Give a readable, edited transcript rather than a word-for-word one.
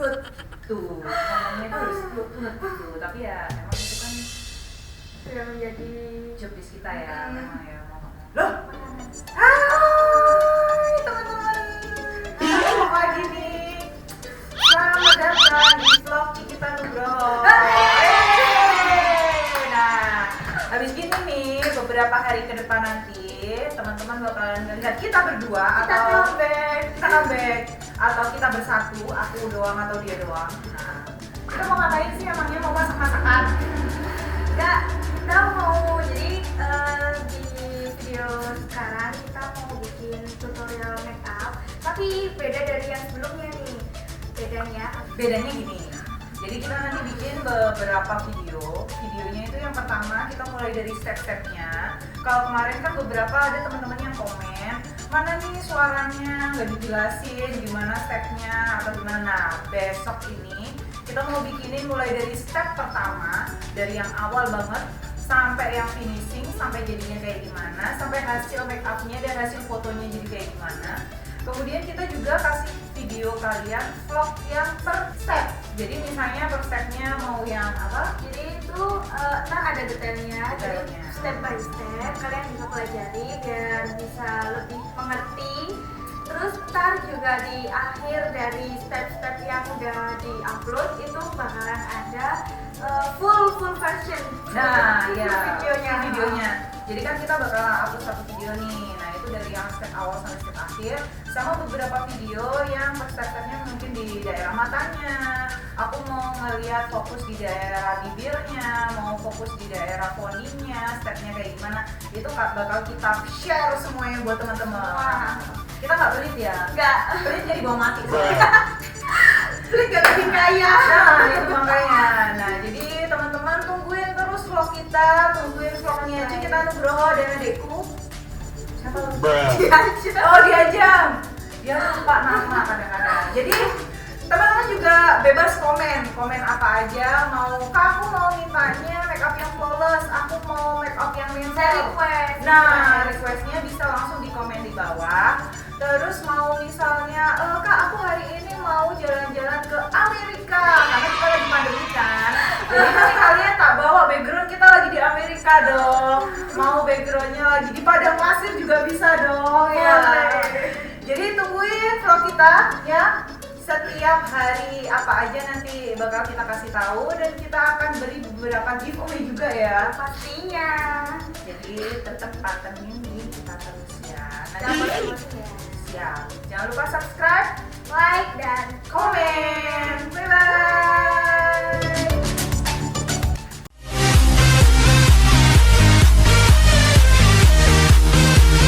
smooth tuh, ngomongnya tuh harus smooth gitu. Tapi ya emang itu kan sudah menjadi jobdesk kita ya, memang ya ngomong. Loh, Hai teman-teman, ketemu lagi nih. Selamat datang di vlog Cikita Nugroho. Nah, habis gini nih beberapa hari ke depan nanti teman-teman bakalan ngelihat kita berdua kita comeback atau kita bersatu, aku doang atau dia doang. Nah, kita mau ngapain sih emangnya, mau masak-masakan? Enggak, kita mau jadi di video sekarang kita mau bikin tutorial make up, tapi beda dari yang sebelumnya nih. Bedanya Gini, jadi kita nanti bikin beberapa videonya itu yang pertama kita mulai dari step-stepnya. Kalau kemarin kan beberapa ada teman-teman yang komen, mana nih suaranya nggak dijelasin gimana stepnya atau gimana. Nah, besok ini kita mau bikinin mulai dari step pertama, dari yang awal banget sampai yang finishing, sampai jadinya kayak gimana, sampai hasil make upnya dan hasil fotonya jadi kayak gimana. Kemudian kita juga kasih video kalian vlog yang per step. Jadi misalnya per stepnya mau yang apa? jadi itu ntar ada detailnya, jadi step by step kalian bisa pelajari biar bisa lebih mengerti. Terus ntar juga di akhir dari step-step yang udah di-upload itu bakalan ada full version. Nah, ya, videonya. Jadi kan kita bakal upload satu video nih. Nah, itu dari yang step awal sampai step akhir, sama beberapa video yang per step-stepnya mungkin di daerah matanya. Aku mau ngeliat fokus di daerah bibirnya, mau fokus di daerah poninya, stepnya kayak gimana. Itu bakal kita share semuanya buat teman-teman. Kita nggak pelit ya? Enggak. Pelit jadi bawa mati. Klik gak bikin kaya. Nah, itu makanya. Nah, jadi teman-teman tungguin terus vlog kita, tungguin vlognya Cikita Nugroho dan adekku. Siapa lu? Oh, Diajam. Dia lupa nama kadang-kadang. Jadi teman-teman juga bebas komen apa aja. Aku mau mintanya make up yang flawless, aku mau make up yang mensel. Nah, requestnya bisa langsung di komen di bawah. Terus mau misalnya, Kak aku hari ini mau jalan-jalan ke Amerika, karena kita lagi pandemi kan. Jadi nanti kalian tak bawa background kita lagi di Amerika dong. Mau backgroundnya lagi di padang pasir juga bisa dong ya. Jadi tungguin vlog kita ya. Setiap hari apa aja nanti bakal kita kasih tahu, dan kita akan beri beberapa giveaway juga ya. Pastinya. Jadi tetap pantengin di kita terus ya. Jangan bosan ya. Siap. Jangan lupa subscribe,